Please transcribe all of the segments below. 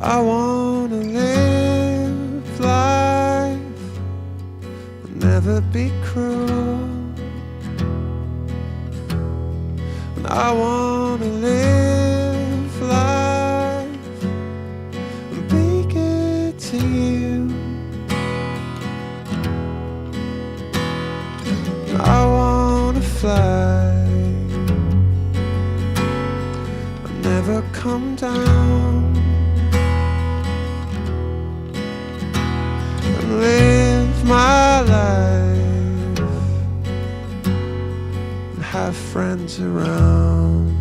I wanna live life, but never be cruel. And I wanna live life and be good to you. And I wanna fly and never come down. Live my life and have friends around.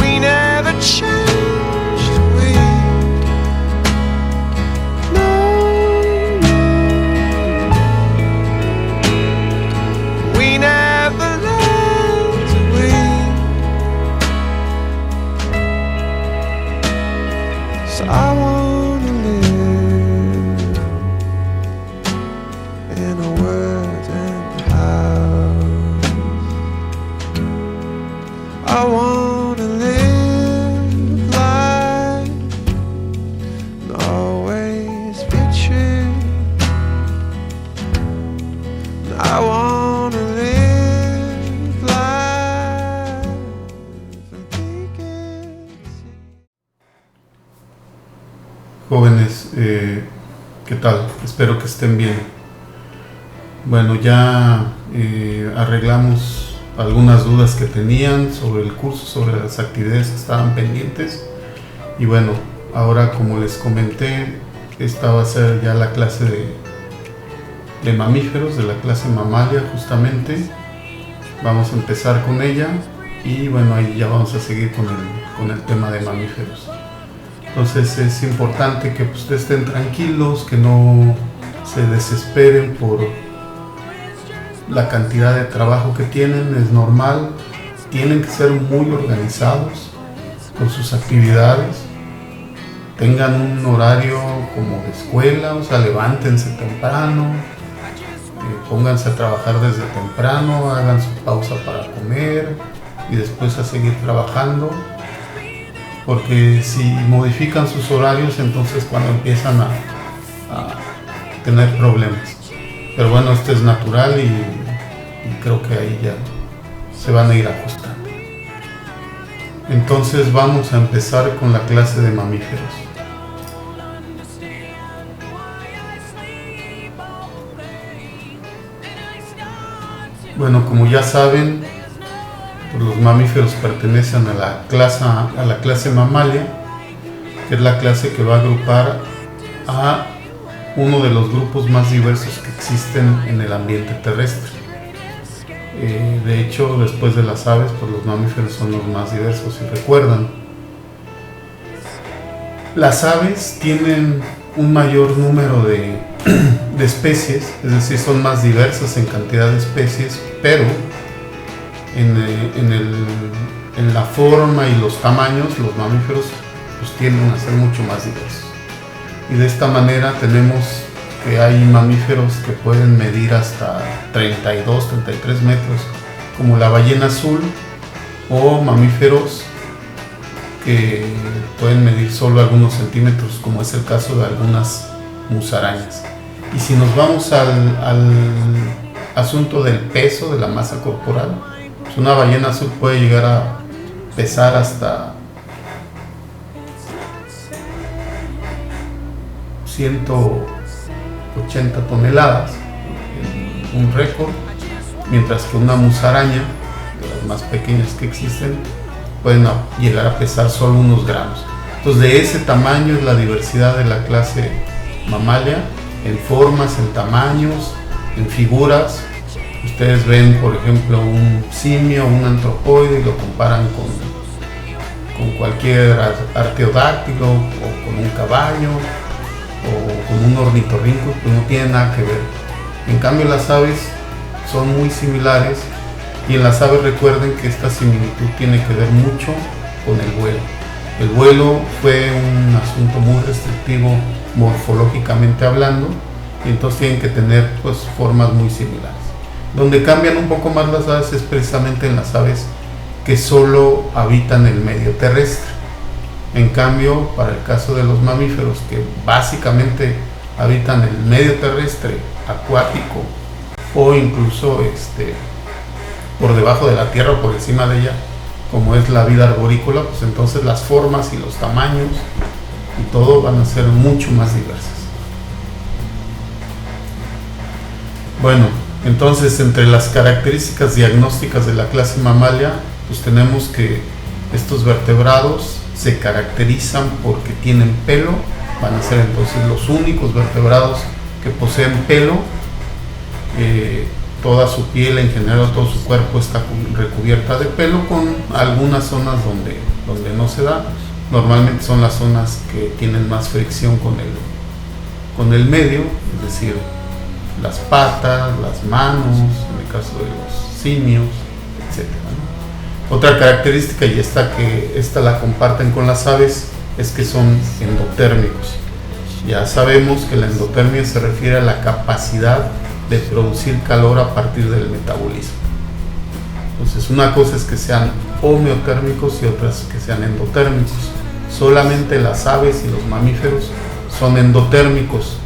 We never changed, we never left, So I wanna live in a wooden house. I wanna live life and always be true. And I wanna live life and be good. Jóvenes, ¿qué tal? Espero que estén bien. Bueno, ya arreglamos algunas dudas que tenían sobre el curso, sobre las actividades que estaban pendientes. Y bueno, ahora como les comenté, esta va a ser ya la clase de mamíferos, de la clase mamalia justamente. Vamos a empezar con ella y bueno, ahí ya vamos a seguir con el tema de mamíferos. Entonces es importante que ustedes estén tranquilos, que no se desesperen por la cantidad de trabajo que tienen, es normal. Tienen que ser muy organizados con sus actividades, tengan un horario como de escuela, o sea, levántense temprano, pónganse a trabajar desde temprano, hagan su pausa para comer y después a seguir trabajando. Porque si modifican sus horarios, entonces cuando empiezan a tener problemas. Pero bueno, esto es natural y creo que ahí ya se van a ir ajustando. Entonces vamos a empezar con la clase de mamíferos. Bueno, como ya saben, los mamíferos pertenecen a la clase mamalia, que es la clase que va a agrupar a uno de los grupos más diversos que existen en el ambiente terrestre. De hecho, después de las aves, pues los mamíferos son los más diversos, si recuerdan. Las aves tienen un mayor número de especies, es decir, son más diversas en cantidad de especies, pero en la forma y los tamaños, los mamíferos pues tienden a ser mucho más diversos. Y de esta manera tenemos que hay mamíferos que pueden medir hasta 32, 33 metros, como la ballena azul, o mamíferos que pueden medir solo algunos centímetros, como es el caso de algunas musarañas. Y si nos vamos al asunto del peso, de la masa corporal, pues una ballena azul puede llegar a pesar hasta 180 toneladas, un récord, mientras que una musaraña, de las más pequeñas que existen, pueden llegar a pesar solo unos gramos. Entonces, de ese tamaño es la diversidad de la clase mamalia, en formas, en tamaños, en figuras. Ustedes ven, por ejemplo, un simio, un antropoide, y lo comparan con cualquier arqueodáctilo, o con un caballo, o con un ornitorrinco, pues no tiene nada que ver. En cambio, las aves son muy similares, y en las aves recuerden que esta similitud tiene que ver mucho con el vuelo. El vuelo fue un asunto muy restrictivo morfológicamente hablando, y entonces tienen que tener pues formas muy similares. Donde cambian un poco más las aves es precisamente en las aves que solo habitan el medio terrestre. En cambio, para el caso de los mamíferos que básicamente habitan el medio terrestre, acuático o incluso por debajo de la tierra o por encima de ella, como es la vida arborícola, pues entonces las formas y los tamaños y todo van a ser mucho más diversas. Bueno, entonces entre las características diagnósticas de la clase Mammalia, pues tenemos que estos vertebrados se caracterizan porque tienen pelo, van a ser entonces los únicos vertebrados que poseen pelo. Toda su piel, en general todo su cuerpo está recubierta de pelo, con algunas zonas donde no se da. Normalmente son las zonas que tienen más fricción con el medio, es decir, las patas, las manos, en el caso de los simios, etc. Otra característica, y esta la comparten con las aves, es que son endotérmicos. Ya sabemos que la endotermia se refiere a la capacidad de producir calor a partir del metabolismo. Entonces, una cosa es que sean homeotérmicos y otras que sean endotérmicos. Solamente las aves y los mamíferos son endotérmicos.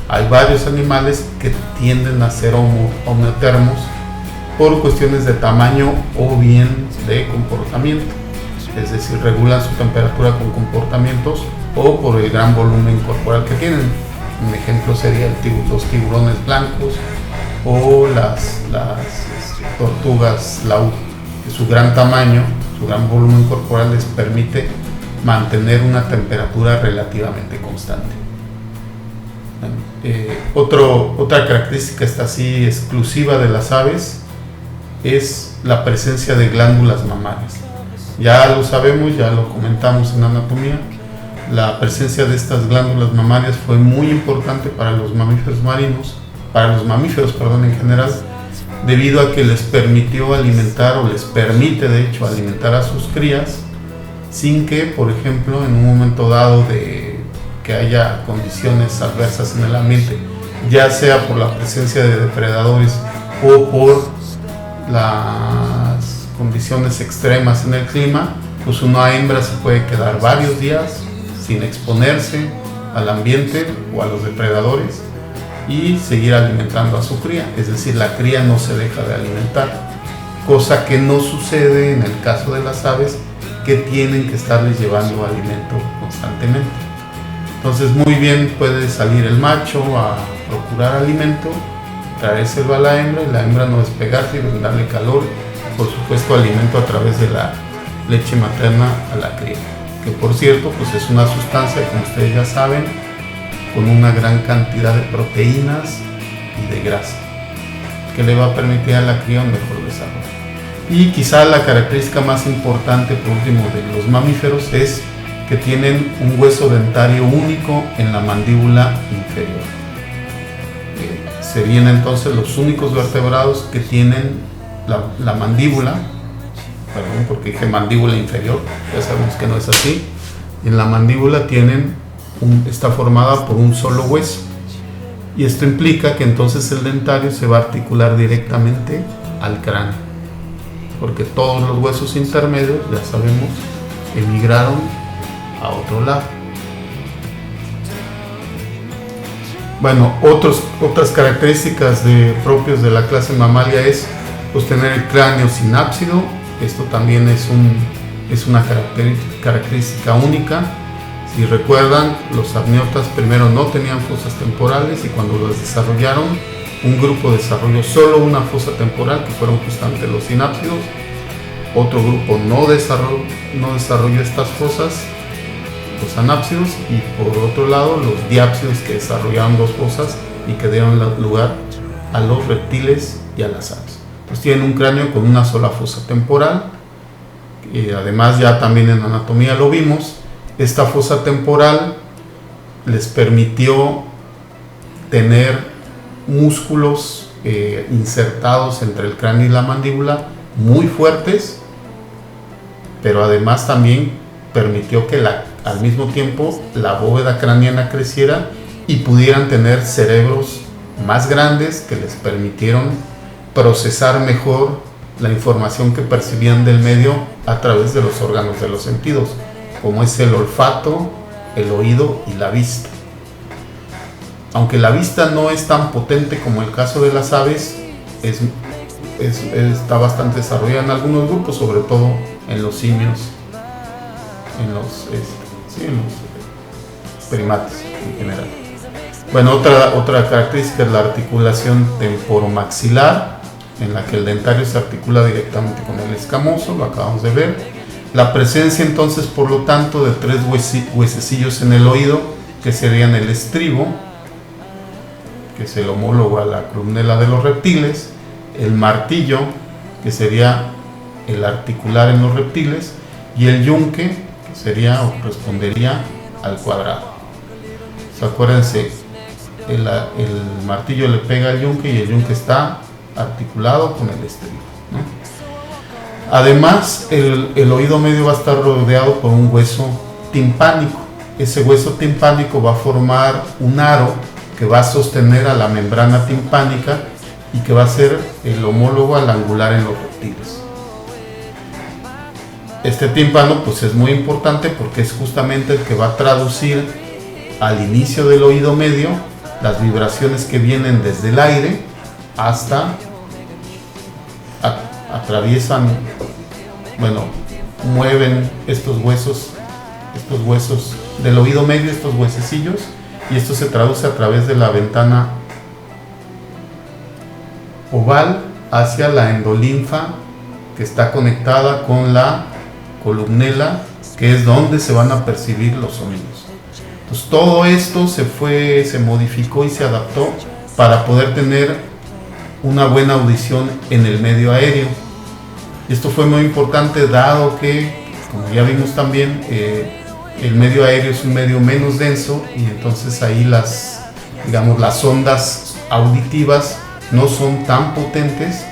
Hay varios animales que tienden a ser homeotermos por cuestiones de tamaño o bien de comportamiento, es decir, regulan su temperatura con comportamientos o por el gran volumen corporal que tienen. Un ejemplo sería los tiburones blancos o las tortugas laúd, que su gran tamaño, su gran volumen corporal les permite mantener una temperatura relativamente constante. Otra característica así exclusiva de las aves es la presencia de glándulas mamarias. Ya lo sabemos, ya lo comentamos en anatomía. La presencia de estas glándulas mamarias fue muy importante para los mamíferos marinos, en general, debido a que les permitió alimentar, o les permite de hecho alimentar a sus crías, sin que, por ejemplo, en un momento dado de que haya condiciones adversas en el ambiente, ya sea por la presencia de depredadores o por las condiciones extremas en el clima, pues una hembra se puede quedar varios días sin exponerse al ambiente o a los depredadores y seguir alimentando a su cría, es decir, la cría no se deja de alimentar, cosa que no sucede en el caso de las aves, que tienen que estarles llevando alimento constantemente. Entonces muy bien puede salir el macho a procurar alimento, traérselo a la hembra y la hembra no despegarse y brindarle calor, por supuesto alimento a través de la leche materna a la cría, que por cierto pues es una sustancia, como ustedes ya saben, con una gran cantidad de proteínas y de grasa, que le va a permitir a la cría un mejor desarrollo. Y quizá la característica más importante, por último, de los mamíferos es que tienen un hueso dentario único en la mandíbula inferior. Serían entonces los únicos vertebrados que tienen la mandíbula, perdón, porque dije mandíbula inferior, ya sabemos que no es así. En la mandíbula está formada por un solo hueso, y esto implica que entonces el dentario se va a articular directamente al cráneo, porque todos los huesos intermedios, ya sabemos, emigraron a otro lado. Bueno, otras características propios de la clase Mammalia es pues tener el cráneo sinápsido. Esto también es una característica única. Si recuerdan, los amniotas primero no tenían fosas temporales, y cuando las desarrollaron, un grupo desarrolló solo una fosa temporal, que fueron justamente los sinápsidos. Otro grupo no desarrolló estas fosas, los anápsidos, y por otro lado los diápsidos, que desarrollaron dos fosas y que dieron lugar a los reptiles y a las aves. Pues tienen un cráneo con una sola fosa temporal, y además ya también en anatomía lo vimos. Esta fosa temporal les permitió tener músculos insertados entre el cráneo y la mandíbula muy fuertes, pero además también permitió que al mismo tiempo la bóveda craneana creciera y pudieran tener cerebros más grandes, que les permitieron procesar mejor la información que percibían del medio a través de los órganos de los sentidos, como es el olfato, el oído y la vista. Aunque la vista no es tan potente como el caso de las aves, está bastante desarrollada en algunos grupos, sobre todo en los simios, en los primates en general. Bueno, otra característica es la articulación temporomaxilar, en la que el dentario se articula directamente con el escamoso, lo acabamos de ver. La presencia entonces, por lo tanto, de 3 huesecillos en el oído, que serían el estribo, que es el homólogo a la columela de los reptiles, el martillo, que sería el articular en los reptiles, y el yunque, que sería o correspondería al cuadrado. O sea, acuérdense, el martillo le pega al yunque y el yunque está articulado con el estribo, ¿no? Además, el oído medio va a estar rodeado por un hueso timpánico. Ese hueso timpánico va a formar un aro que va a sostener a la membrana timpánica y que va a ser el homólogo al angular en los reptiles. Este tímpano pues es muy importante porque es justamente el que va a traducir al inicio del oído medio las vibraciones que vienen desde el aire hasta atraviesan, mueven estos huesos del oído medio, estos huesecillos, y esto se traduce a través de la ventana oval hacia la endolinfa, que está conectada con la columnela, que es donde se van a percibir los sonidos. Entonces todo esto se modificó y se adaptó para poder tener una buena audición en el medio aéreo. Y esto fue muy importante dado que, como ya vimos también, el medio aéreo es un medio menos denso y entonces ahí las ondas auditivas no son tan potentes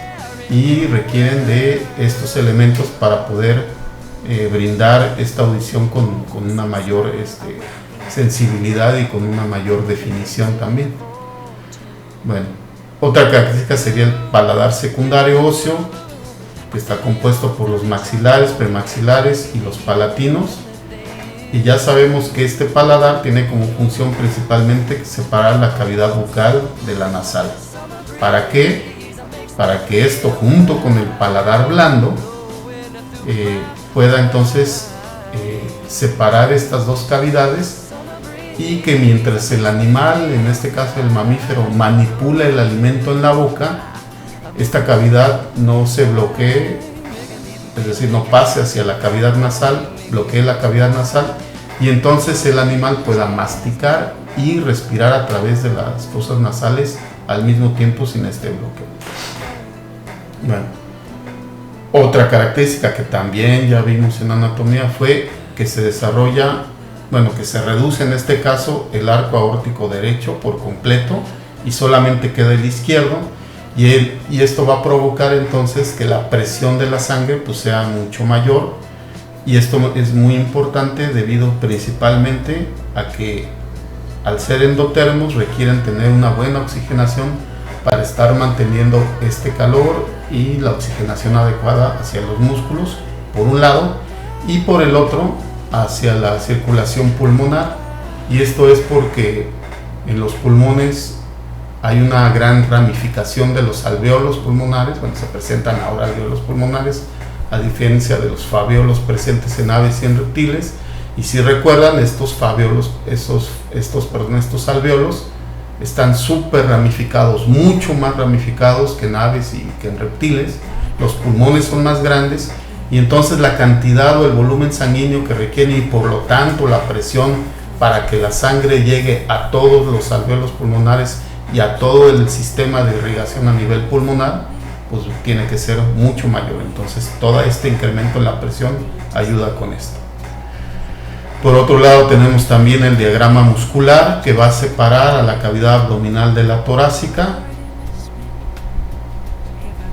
y requieren de estos elementos para poder brindar esta audición con una mayor sensibilidad y con una mayor definición también. Bueno, otra característica sería el paladar secundario óseo, que está compuesto por los maxilares, premaxilares y los palatinos. Y ya sabemos que este paladar tiene como función principalmente separar la cavidad bucal de la nasal. ¿Para qué? Para que esto, junto con el paladar blando, pueda entonces separar estas dos cavidades, y que mientras el animal, en este caso el mamífero, manipula el alimento en la boca, esta cavidad no se bloquee, es decir, no pase hacia la cavidad nasal, bloquee la cavidad nasal, y entonces el animal pueda masticar y respirar a través de las fosas nasales al mismo tiempo sin este bloqueo. Bueno, otra característica que también ya vimos en anatomía fue que se desarrolla, que se reduce en este caso el arco aórtico derecho por completo y solamente queda el izquierdo, y esto va a provocar entonces que la presión de la sangre pues sea mucho mayor, y esto es muy importante debido principalmente a que al ser endotermos requieren tener una buena oxigenación para estar manteniendo este calor y la oxigenación adecuada hacia los músculos por un lado, y por el otro hacia la circulación pulmonar. Y esto es porque en los pulmones hay una gran ramificación de los alvéolos pulmonares. Se presentan ahora alvéolos pulmonares a diferencia de los faveolos presentes en aves y en reptiles. Y si recuerdan, estos alvéolos están súper ramificados, mucho más ramificados que en aves y que en reptiles. Los pulmones son más grandes, y entonces la cantidad o el volumen sanguíneo que requieren, y por lo tanto la presión para que la sangre llegue a todos los alvéolos pulmonares y a todo el sistema de irrigación a nivel pulmonar, pues tiene que ser mucho mayor. Entonces todo este incremento en la presión ayuda con esto. Por otro lado, tenemos también el diagrama muscular, que va a separar a la cavidad abdominal de la torácica.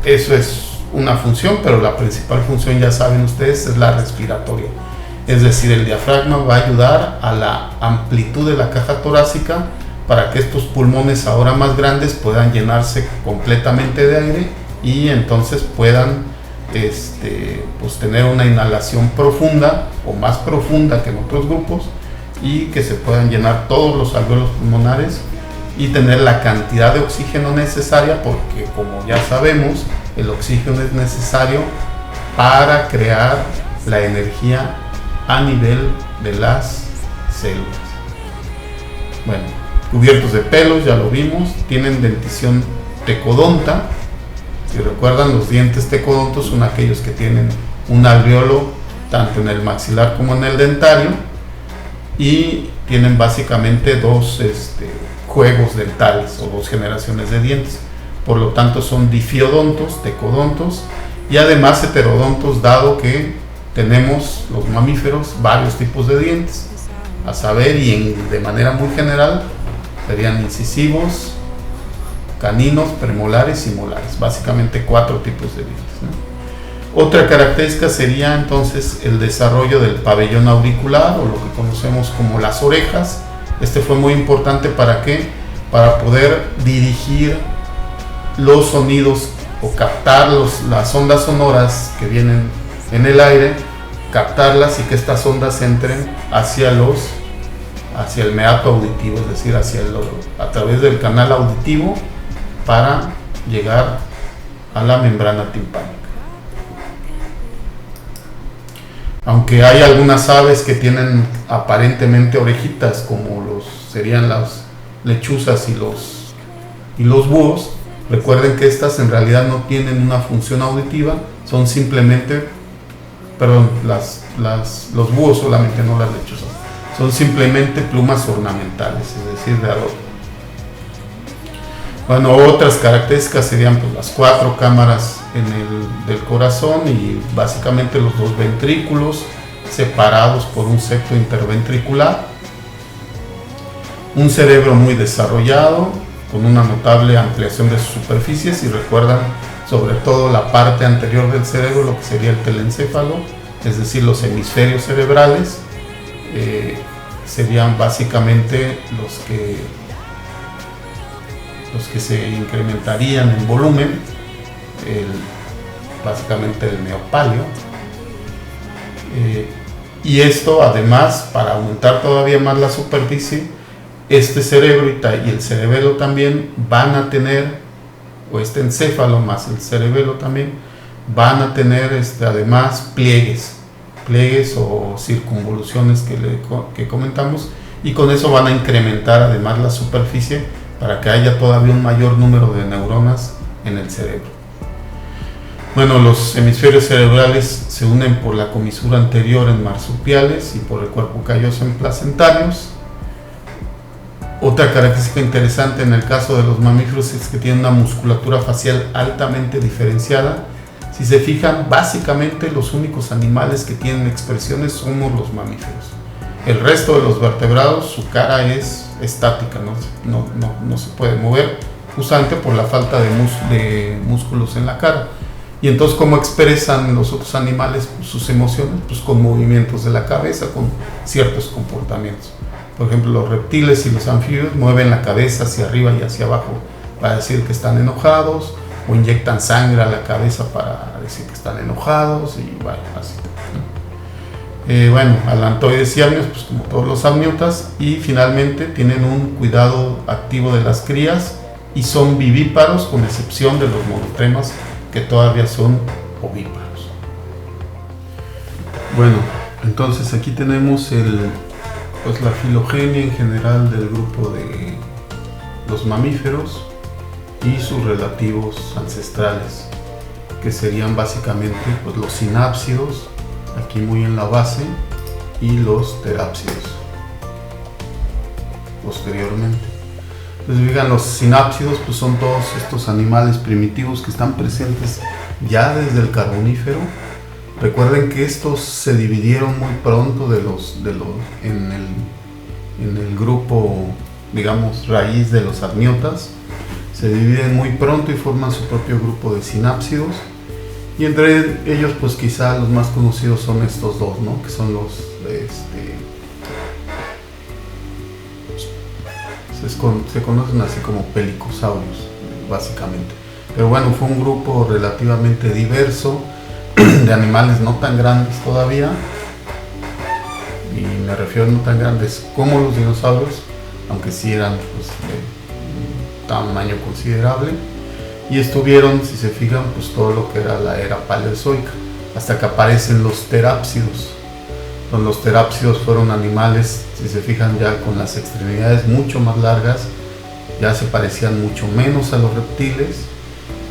Eso es una función, pero la principal función, ya saben ustedes, es la respiratoria. Es decir, el diafragma va a ayudar a la amplitud de la caja torácica para que estos pulmones ahora más grandes puedan llenarse completamente de aire y entonces puedan pues tener una inhalación profunda o más profunda que en otros grupos, y que se puedan llenar todos los alvéolos pulmonares y tener la cantidad de oxígeno necesaria, porque como ya sabemos, el oxígeno es necesario para crear la energía a nivel de las células. Bueno, cubiertos de pelos, ya lo vimos, tienen dentición tecodonta. Si recuerdan, los dientes tecodontos son aquellos que tienen un alvéolo tanto en el maxilar como en el dentario, y tienen básicamente dos juegos dentales o dos generaciones de dientes. Por lo tanto son difiodontos, tecodontos y además heterodontos, dado que tenemos los mamíferos varios tipos de dientes, a saber, y de manera muy general serían incisivos, caninos, premolares y molares, básicamente 4 tipos de dientes, ¿no? Otra característica sería entonces el desarrollo del pabellón auricular, o lo que conocemos como las orejas. Fue muy importante, ¿para qué? Para poder dirigir los sonidos o captar las ondas sonoras que vienen en el aire, captarlas y que estas ondas entren hacia el meato auditivo, es decir, a través del canal auditivo, para llegar a la membrana timpánica. Aunque hay algunas aves que tienen aparentemente orejitas, como serían las lechuzas y los búhos, recuerden que estas en realidad no tienen una función auditiva, son simplemente, los búhos solamente, no las lechuzas, son simplemente plumas ornamentales, es decir, de adorno. Bueno, otras características serían pues las 4 cámaras del corazón, y básicamente los 2 ventrículos separados por un septo interventricular, un cerebro muy desarrollado con una notable ampliación de sus superficies, y recuerdan sobre todo la parte anterior del cerebro, lo que sería el telencéfalo, es decir, los hemisferios cerebrales, serían básicamente los que se incrementarían en volumen, básicamente el neopalio, y esto además, para aumentar todavía más la superficie, este cerebro y el cerebelo también van a tener, o este encéfalo más el cerebelo también van a tener además pliegues o circunvoluciones que comentamos, y con eso van a incrementar además la superficie para que haya todavía un mayor número de neuronas en el cerebro. Bueno, los hemisferios cerebrales se unen por la comisura anterior en marsupiales y por el cuerpo calloso en placentarios. Otra característica interesante en el caso de los mamíferos es que tienen una musculatura facial altamente diferenciada. Si se fijan, básicamente los únicos animales que tienen expresiones somos los mamíferos. El resto de los vertebrados, su cara es estática, no se puede mover, justamente por la falta de músculos en la cara. Y entonces, ¿cómo expresan los otros animales sus emociones? Pues con movimientos de la cabeza, con ciertos comportamientos. Por ejemplo, los reptiles y los anfibios mueven la cabeza hacia arriba y hacia abajo para decir que están enojados, o inyectan sangre a la cabeza para decir que están enojados, y bueno, así. Alantoides y amnios, pues como todos los amniotas, y finalmente tienen un cuidado activo de las crías y son vivíparos, con excepción de los monotremas, que todavía son ovíparos. Bueno, entonces aquí tenemos la filogenia en general del grupo de los mamíferos y sus relativos ancestrales, que serían básicamente pues los sinápsidos, aquí muy en la base, y los terápsidos posteriormente. Entonces, digan, los sinápsidos pues son todos estos animales primitivos que están presentes ya desde el Carbonífero. Recuerden que estos se dividieron muy pronto en el grupo, digamos, raíz de los amniotas. Se dividen muy pronto y forman su propio grupo de sinápsidos. Y entre ellos, pues quizá los más conocidos son estos dos, ¿no? Que son los se conocen así como pelicosaurios, básicamente. Pero bueno, fue un grupo relativamente diverso, de animales no tan grandes todavía, y me refiero a no tan grandes como los dinosaurios, aunque sí eran pues, de un tamaño considerable, y estuvieron, si se fijan, pues todo lo que era la era paleozoica, hasta que aparecen los terápsidos. Entonces, los terápsidos fueron animales, si se fijan, ya con las extremidades mucho más largas, ya se parecían mucho menos a los reptiles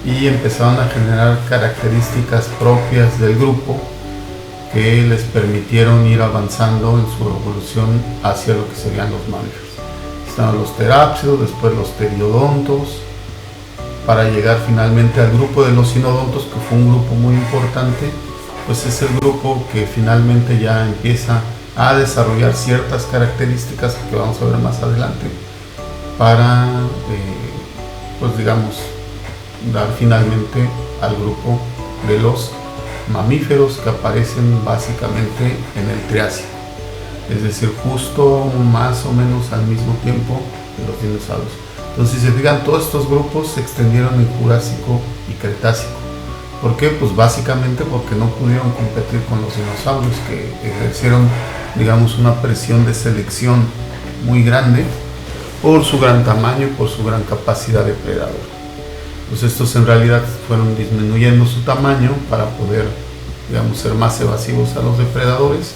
y empezaron a generar características propias del grupo que les permitieron ir avanzando en su evolución hacia lo que serían los mamíferos. Estaban los terápsidos, después los pteriodontos, para llegar finalmente al grupo de los sinodontos, que fue un grupo muy importante, pues es el grupo que finalmente ya empieza a desarrollar ciertas características que vamos a ver más adelante para, pues digamos, dar finalmente al grupo de los mamíferos que aparecen básicamente en el Triásico, es decir, justo más o menos al mismo tiempo de los dinosaurios. Entonces, si se fijan, todos estos grupos se extendieron en Jurásico y Cretácico. ¿Por qué? Pues básicamente porque no pudieron competir con los dinosaurios, que ejercieron, digamos, una presión de selección muy grande por su gran tamaño y por su gran capacidad depredadora. Pues estos en realidad fueron disminuyendo su tamaño para poder, digamos, ser más evasivos a los depredadores,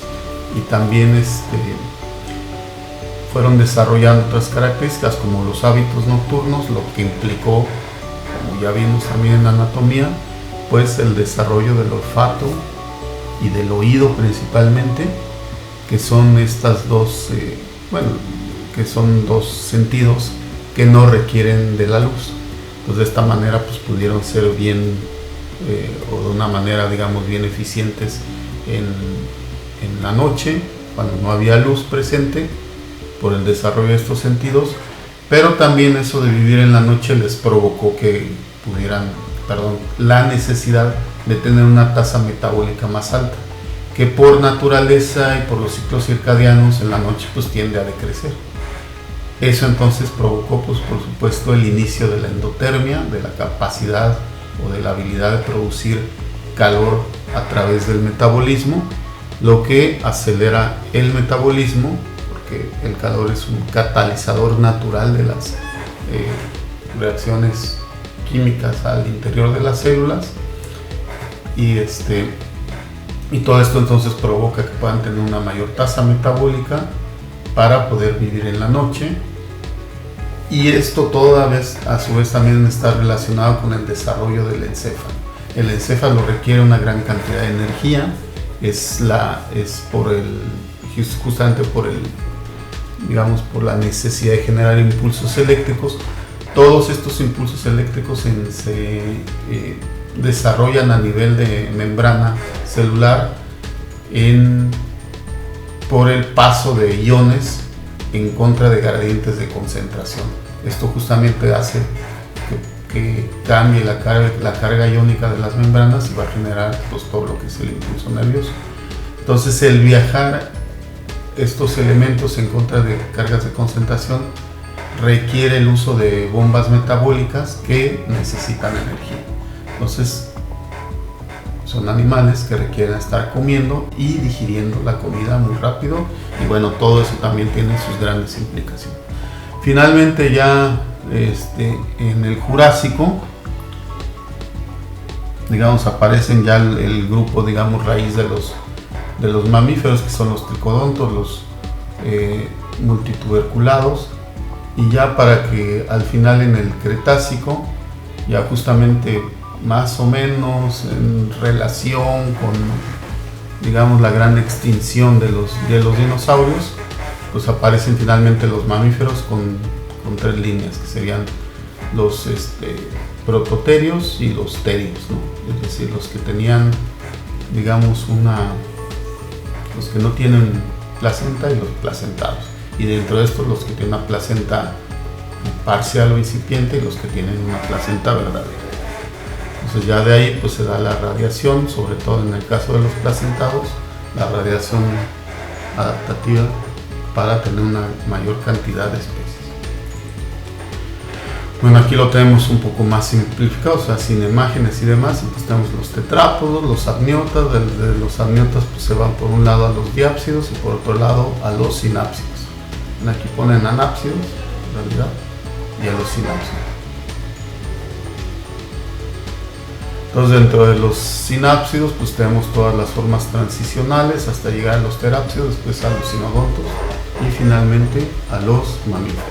y también fueron desarrollando otras características como los hábitos nocturnos, lo que implicó, como ya vimos también en anatomía, pues el desarrollo del olfato y del oído principalmente, que son estas dos, que son dos sentidos que no requieren de la luz. Pues de esta manera pues pudieron ser bien, o de una manera, digamos, bien eficientes en la noche, cuando no había luz presente, por el desarrollo de estos sentidos. Pero también eso de vivir en la noche les provocó que la necesidad de tener una tasa metabólica más alta, que por naturaleza y por los ciclos circadianos en la noche pues tiende a decrecer. Eso entonces provocó, pues por supuesto, el inicio de la endotermia, de la capacidad o de la habilidad de producir calor a través del metabolismo, lo que acelera el metabolismo, porque el calor es un catalizador natural de las reacciones químicas al interior de las células, y todo esto entonces provoca que puedan tener una mayor tasa metabólica para poder vivir en la noche. Y esto todavía a su vez también está relacionado con el desarrollo del encéfalo. El encéfalo requiere una gran cantidad de energía, justamente por la necesidad de generar impulsos eléctricos. Todos estos impulsos eléctricos se desarrollan a nivel de membrana celular por el paso de iones en contra de gradientes de concentración. Esto justamente hace que cambie la carga iónica de las membranas y va a generar pues, todo lo que es el impulso nervioso. Entonces, el viajar estos elementos en contra de cargas de concentración requiere el uso de bombas metabólicas que necesitan energía. Entonces, son animales que requieren estar comiendo y digiriendo la comida muy rápido, y bueno, todo eso también tiene sus grandes implicaciones. Finalmente, ya en el Jurásico, digamos, aparecen ya el grupo, digamos, raíz de los mamíferos, que son los tricodontos, los multituberculados, y ya para que al final en el Cretácico, ya justamente más o menos en relación con, digamos, la gran extinción de los dinosaurios, pues aparecen finalmente los mamíferos con tres líneas, que serían los prototerios y los terios, ¿no? Es decir, los que tenían, digamos, los que no tienen placenta y los placentados, y dentro de estos los que tienen una placenta parcial o incipiente y los que tienen una placenta verdadera. Entonces ya de ahí pues se da la radiación, sobre todo en el caso de los placentados, la radiación adaptativa para tener una mayor cantidad de especies. Bueno, aquí lo tenemos un poco más simplificado, o sea, sin imágenes y demás. Entonces tenemos los tetrápodos, los amniotas. De los amniotas pues se van por un lado a los diápsidos y por otro lado a los sinápsidos. Aquí ponen anápsidos, en realidad, y a los sinápsidos. Entonces dentro de los sinápsidos pues tenemos todas las formas transicionales hasta llegar a los terápsidos, después a los sinodontos y finalmente a los mamíferos.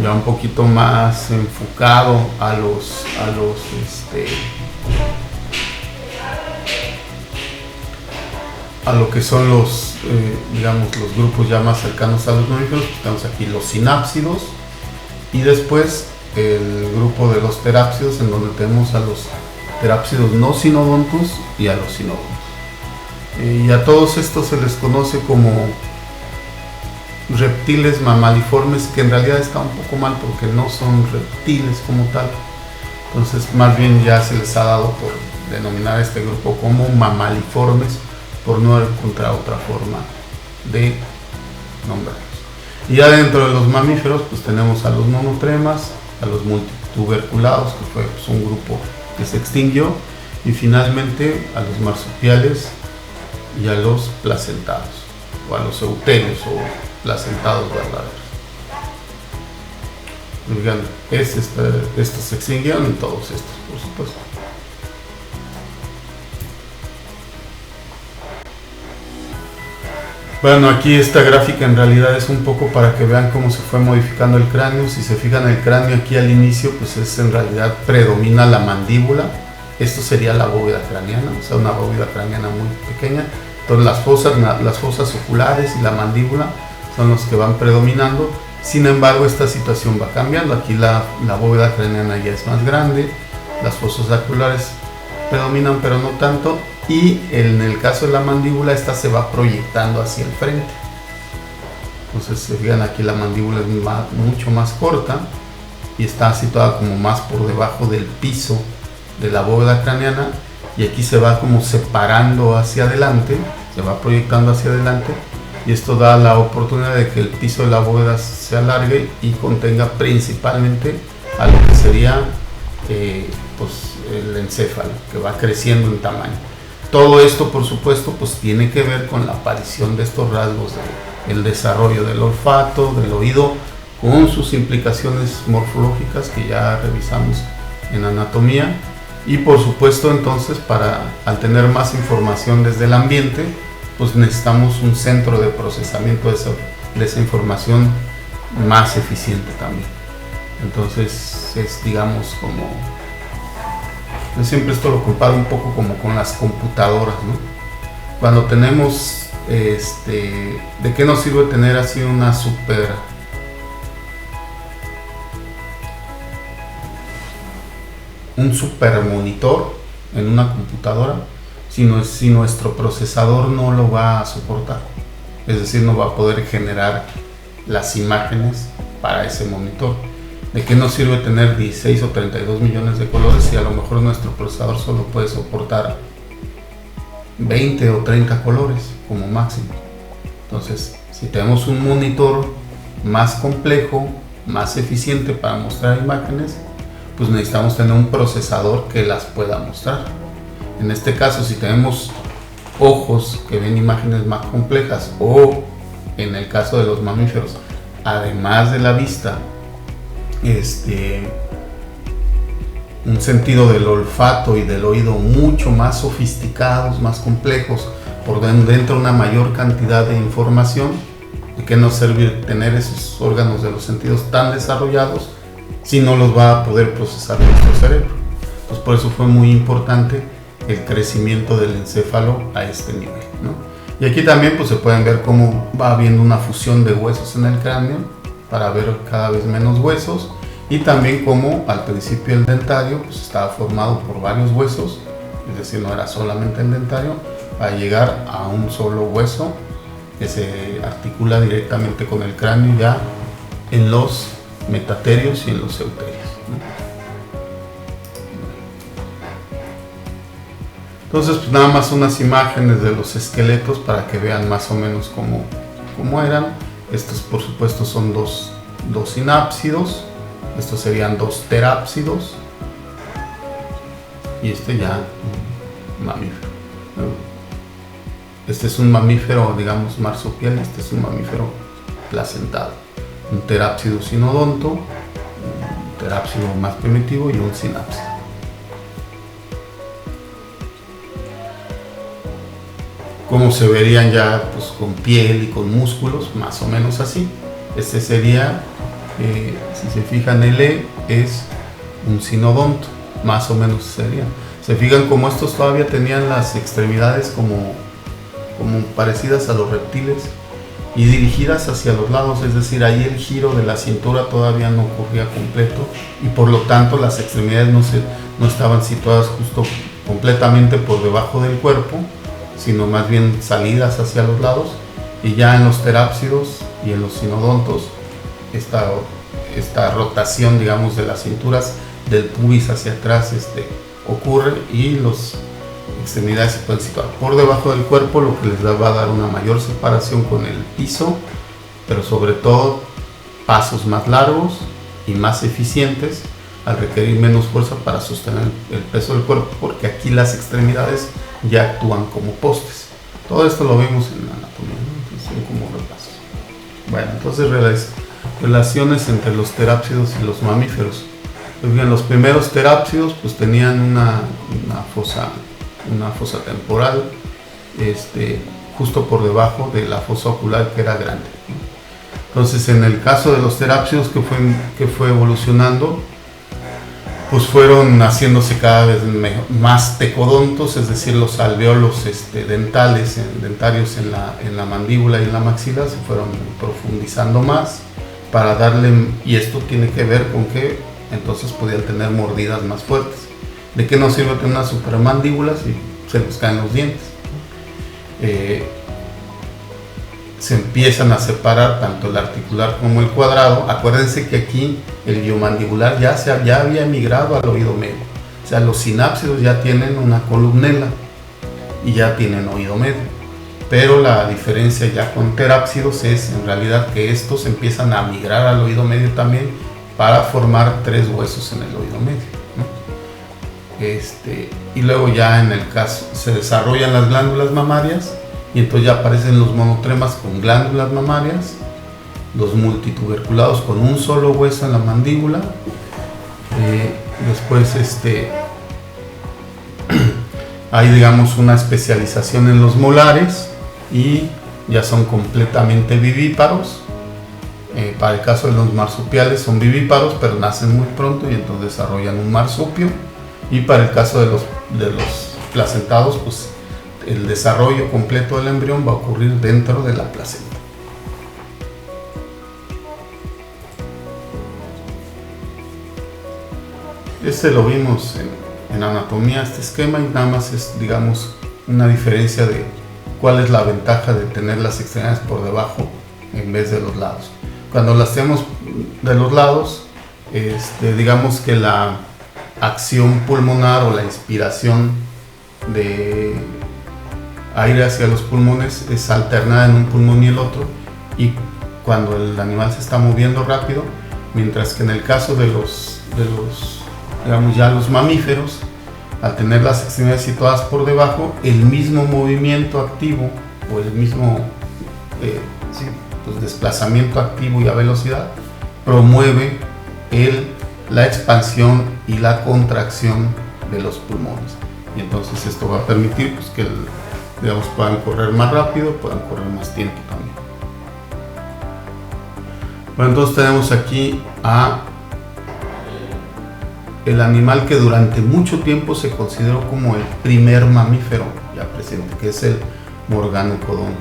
Ya un poquito más enfocado a lo que son los, digamos, los grupos ya más cercanos a los mamíferos. Pues tenemos aquí los sinápsidos y después el grupo de los terápsidos, en donde tenemos a los terápsidos no sinodontos y a los sinodontos. Y a todos estos se les conoce como reptiles mamaliformes, que en realidad está un poco mal porque no son reptiles como tal. Entonces más bien ya se les ha dado por denominar a este grupo como mamaliformes, por no encontrar otra forma de nombrarlos. Y ya dentro de los mamíferos pues tenemos a los monotremas, a los multituberculados, que fue pues, un grupo que se extinguió, y finalmente a los marsupiales y a los placentados, o a los euterios o placentados verdaderos. Estos se extinguieron y todos estos, por supuesto. Bueno, aquí esta gráfica en realidad es un poco para que vean cómo se fue modificando el cráneo. Si se fijan, el cráneo aquí al inicio pues es en realidad predomina la mandíbula. Esto sería la bóveda craneana, o sea, una bóveda craneana muy pequeña. Entonces las fosas oculares y la mandíbula son los que van predominando. Sin embargo, esta situación va cambiando. Aquí la bóveda craneana ya es más grande, las fosas oculares predominan pero no tanto, y en el caso de la mandíbula esta se va proyectando hacia el frente. Entonces se fijan, aquí la mandíbula es mucho más corta y está situada como más por debajo del piso de la bóveda craneana, y aquí se va como separando hacia adelante, se va proyectando hacia adelante, y esto da la oportunidad de que el piso de la bóveda se alargue y contenga principalmente a lo que sería pues el encéfalo, que va creciendo en tamaño. Todo esto, por supuesto, pues tiene que ver con la aparición de estos rasgos del desarrollo del olfato, del oído, con sus implicaciones morfológicas que ya revisamos en anatomía. Y por supuesto, entonces, al tener más información desde el ambiente, pues necesitamos un centro de procesamiento de esa información más eficiente también. Entonces es, digamos, como, yo siempre esto lo comparo un poco como con las computadoras, ¿no? Cuando tenemos, ¿de qué nos sirve tener así un super monitor en una computadora si nuestro procesador no lo va a soportar? Es decir, no va a poder generar las imágenes para ese monitor. ¿De qué nos sirve tener 16 o 32 millones de colores si a lo mejor nuestro procesador solo puede soportar 20 o 30 colores como máximo? Entonces, si tenemos un monitor más complejo, más eficiente para mostrar imágenes, pues necesitamos tener un procesador que las pueda mostrar. En este caso, si tenemos ojos que ven imágenes más complejas, o en el caso de los mamíferos, además de la vista, un sentido del olfato y del oído mucho más sofisticados, más complejos, por dentro una mayor cantidad de información. ¿De qué nos sirve tener esos órganos de los sentidos tan desarrollados si no los va a poder procesar nuestro cerebro? Pues por eso fue muy importante el crecimiento del encéfalo a este nivel, ¿no? Y aquí también pues se pueden ver cómo va habiendo una fusión de huesos en el cráneo para ver cada vez menos huesos, y también como al principio el dentario pues estaba formado por varios huesos, es decir, no era solamente el dentario, para llegar a un solo hueso que se articula directamente con el cráneo ya en los metaterios y en los euterios, ¿no? Entonces, pues nada más unas imágenes de los esqueletos para que vean más o menos cómo eran. Estos, por supuesto, son dos sinápsidos. Estos serían 2 terápsidos. Y este ya un mamífero. Este es un mamífero, digamos, marsupial. Este es un mamífero placentado. Un terápsido sinodonto, un terápsido más primitivo y un sinápsido. Como se verían ya pues, con piel y con músculos, más o menos así. Este sería, si se fijan, el E es un sinodonto, más o menos sería. Se fijan como estos todavía tenían las extremidades como parecidas a los reptiles y dirigidas hacia los lados, es decir, ahí el giro de la cintura todavía no ocurría completo y por lo tanto las extremidades no estaban situadas justo completamente por debajo del cuerpo, sino más bien salidas hacia los lados. Y ya en los terápsidos y en los sinodontos esta rotación, digamos, de las cinturas del pubis hacia atrás ocurre y las extremidades se pueden situar por debajo del cuerpo, lo que les va a dar una mayor separación con el piso, pero sobre todo pasos más largos y más eficientes al requerir menos fuerza para sostener el peso del cuerpo, porque aquí las extremidades ya actúan como postes. Todo esto lo vimos en la anatomía, ¿no? Entonces, son como repasos. Bueno, entonces relaciones entre los terápsidos y los mamíferos. Pues bien, los primeros terápsidos pues tenían una fosa temporal justo por debajo de la fosa ocular, que era grande, ¿no? Entonces, en el caso de los terápsidos que fue evolucionando, pues fueron haciéndose cada vez más tecodontos, es decir, los alveolos dentarios en la mandíbula y en la maxila se fueron profundizando más para darle, y esto tiene que ver con que entonces podían tener mordidas más fuertes. ¿De qué nos sirve tener una supermandíbula si se nos caen los dientes? Se empiezan a separar tanto el articular como el cuadrado. Acuérdense que aquí el biomandibular ya había migrado al oído medio. O sea, los sinápsidos ya tienen una columnela y ya tienen oído medio. Pero la diferencia ya con terápsidos es en realidad que estos empiezan a migrar al oído medio también para formar 3 huesos en el oído medio, ¿no? Y luego ya en el caso se desarrollan las glándulas mamarias y entonces ya aparecen los monotremas con glándulas mamarias, los multituberculados con un solo hueso en la mandíbula. Después hay, digamos, una especialización en los molares y ya son completamente vivíparos. Para el caso de los marsupiales son vivíparos, pero nacen muy pronto y entonces desarrollan un marsupio. Y para el caso de los placentados, pues el desarrollo completo del embrión va a ocurrir dentro de la placenta. Lo vimos en anatomía, este esquema, y nada más es, digamos, una diferencia de cuál es la ventaja de tener las extremidades por debajo en vez de los lados. Cuando las tenemos de los lados, digamos que la acción pulmonar o la inspiración de aire hacia los pulmones es alternada en un pulmón y el otro, y cuando el animal se está moviendo rápido, mientras que en el caso de los digamos ya los mamíferos, al tener las extremidades situadas por debajo, el mismo movimiento activo o el mismo desplazamiento activo y a velocidad promueve la expansión y la contracción de los pulmones, y entonces esto va a permitir pues, que puedan correr más rápido, puedan correr más tiempo también. Bueno, entonces tenemos aquí el animal que durante mucho tiempo se consideró como el primer mamífero ya presente, que es el Morganocodon,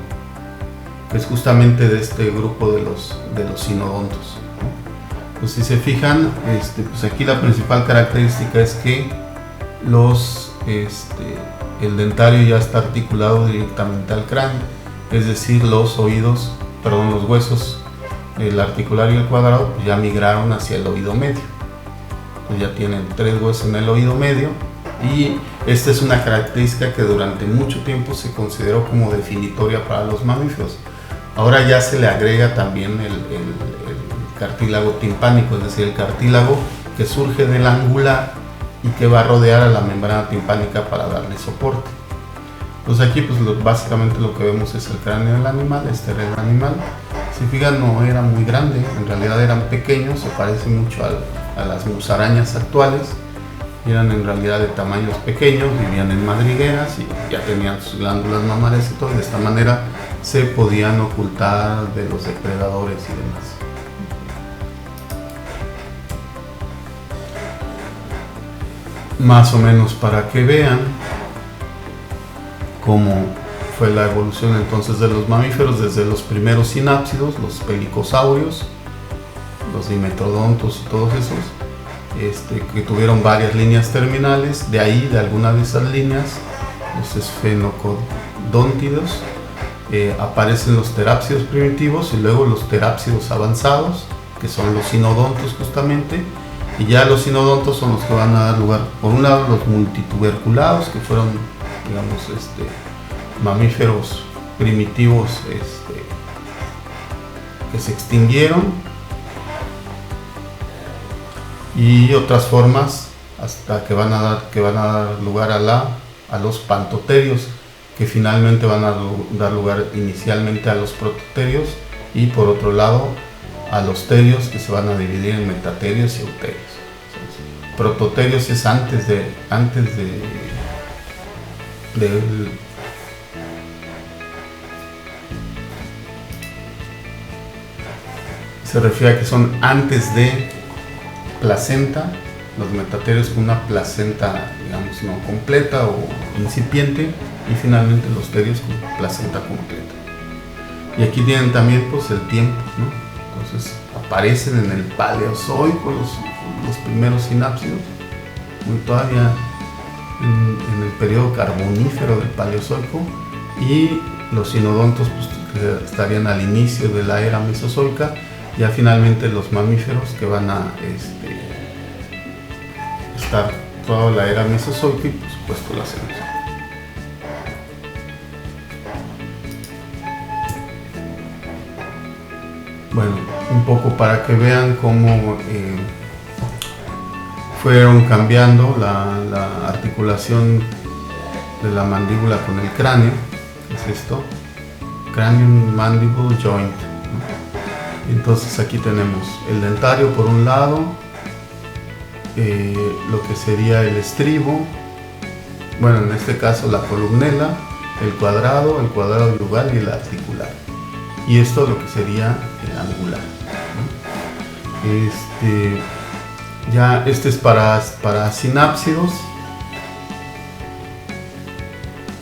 que es justamente de este grupo de los sinodontos, ¿no? Pues si se fijan, pues aquí la principal característica es que el dentario ya está articulado directamente al cráneo, es decir, los huesos, el articular y el cuadrado, pues ya migraron hacia el oído medio. Pues ya tienen 3 huesos en el oído medio, y Esta es una característica que durante mucho tiempo se consideró como definitoria para los mamíferos. Ahora ya se le agrega también el cartílago timpánico, es decir, el cartílago que surge del angular y que va a rodear a la membrana timpánica para darle soporte. Entonces aquí pues básicamente lo que vemos es el cráneo del animal. Este era el animal. Si fijan, no era muy grande, en realidad eran pequeños, se parece mucho a las musarañas actuales. Eran en realidad de tamaños pequeños, vivían en madrigueras y ya tenían sus glándulas mamarias y todo, y de esta manera se podían ocultar de los depredadores y demás. Más o menos para que vean cómo fue la evolución entonces de los mamíferos desde los primeros sinápsidos, los pelicosaurios, los dimetrodontos y todos esos, que tuvieron varias líneas terminales. De ahí, de alguna de esas líneas, los esfenocodóntidos, aparecen los terápsidos primitivos y luego los terápsidos avanzados, que son los sinodontos justamente, y ya los sinodontos son los que van a dar lugar, por un lado, los multituberculados, que fueron, digamos, mamíferos primitivos que se extinguieron, y otras formas hasta que van a dar lugar a los pantoterios, que finalmente van a dar lugar inicialmente a los prototerios, y por otro lado a los terios, que se van a dividir en metaterios y euterios. Entonces, prototerios es antes de se refiere a que son antes de placenta, los metaterios con una placenta, digamos, no completa o incipiente, y finalmente los terios con placenta completa. Y aquí tienen también pues el tiempo, ¿no? Entonces aparecen en el Paleozoico los primeros sinápsidos, muy todavía en el periodo carbonífero del Paleozoico, y los sinodontos pues, que estarían al inicio de la era mesozoica. Ya finalmente los mamíferos que van a estar toda la era mesozoica y por supuesto la cenozoica. Bueno, un poco para que vean cómo fueron cambiando la articulación de la mandíbula con el cráneo. ¿Qué es esto? Cranium mandible joint. Entonces aquí tenemos el dentario por un lado, lo que sería el estribo, bueno, en este caso la columnela, el cuadrado yugal y el articular. Y esto es lo que sería el angular, ¿no? Este es para sinápsidos.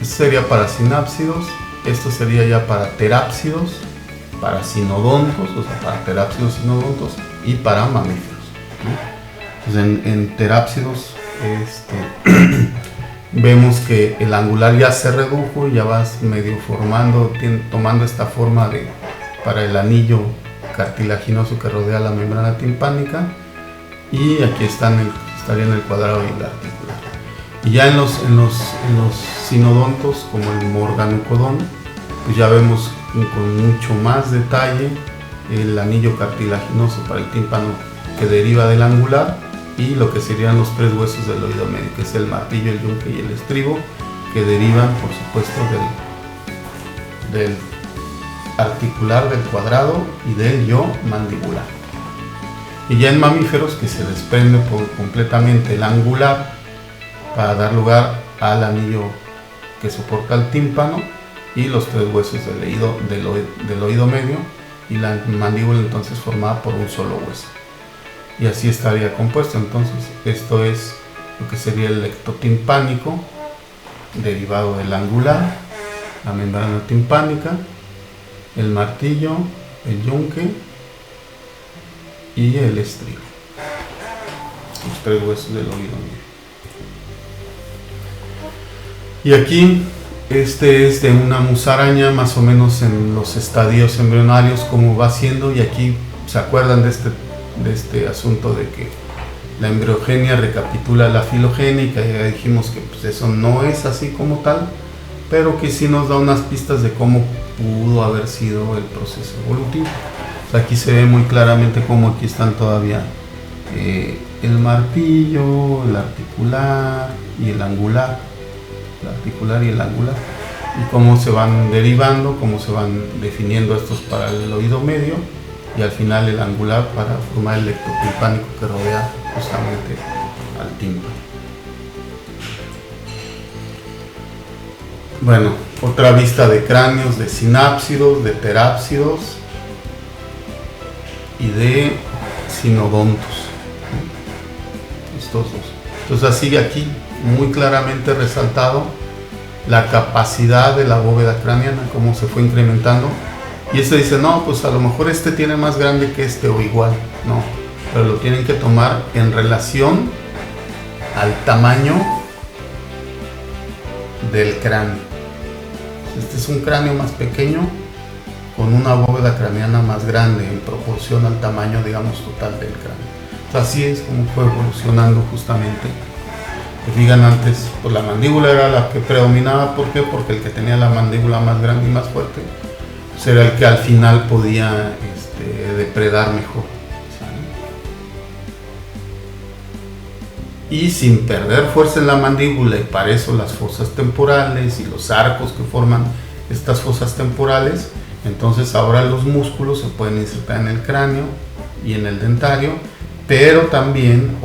Este sería para sinápsidos. Esto sería ya para terápsidos, para sinodontos, o sea, para terápsidos, sinodontos y para mamíferos, ¿no? Entonces, en terápsidos vemos que el angular ya se redujo y ya va medio tomando esta forma para el anillo cartilaginoso que rodea la membrana timpánica, y aquí estarían el cuadrado y el articular. Y ya en los sinodontos, como el morganocodón, pues ya vemos con mucho más detalle el anillo cartilaginoso para el tímpano que deriva del angular, y lo que serían los tres huesos del oído medio, que es el martillo, el yunque y el estribo, que derivan por supuesto del articular, del cuadrado y del yo mandibular. Y ya en mamíferos, que se desprende completamente el angular para dar lugar al anillo que soporta el tímpano y los tres huesos del oído medio, y la mandíbula entonces formada por un solo hueso. Y así estaría compuesto. Entonces esto es lo que sería el ectotimpánico, derivado del angular, la membrana timpánica, el martillo, el yunque y el estribo, los tres huesos del oído medio. Y aquí este es de una musaraña, más o menos en los estadios embrionarios, como va siendo. Y aquí se acuerdan de este asunto de que la embriogenia recapitula la filogénica, ya dijimos que pues, eso no es así como tal, pero que sí nos da unas pistas de cómo pudo haber sido el proceso evolutivo. Aquí se ve muy claramente cómo aquí están todavía el martillo, el articular y el angular, y cómo se van derivando, cómo se van definiendo estos para el oído medio, y al final el angular para formar el ectotimpánico que rodea justamente al tímpano. Bueno, otra vista de cráneos de sinápsidos, de terápsidos y de sinodontos, estos dos. Entonces sigue aquí muy claramente resaltado la capacidad de la bóveda craneana, cómo se fue incrementando. Y este dice, no, pues a lo mejor este tiene más grande que este o igual, no, pero lo tienen que tomar en relación al tamaño del cráneo. Este es un cráneo más pequeño con una bóveda craneana más grande en proporción al tamaño, digamos, total del cráneo. Entonces, así es como fue evolucionando justamente. Que digan antes, pues la mandíbula era la que predominaba. ¿Por qué? Porque el que tenía la mandíbula más grande y más fuerte pues era el que al final podía depredar mejor, ¿sí? Y sin perder fuerza en la mandíbula, y para eso las fosas temporales y los arcos que forman estas fosas temporales, entonces ahora los músculos se pueden insertar en el cráneo y en el dentario, pero también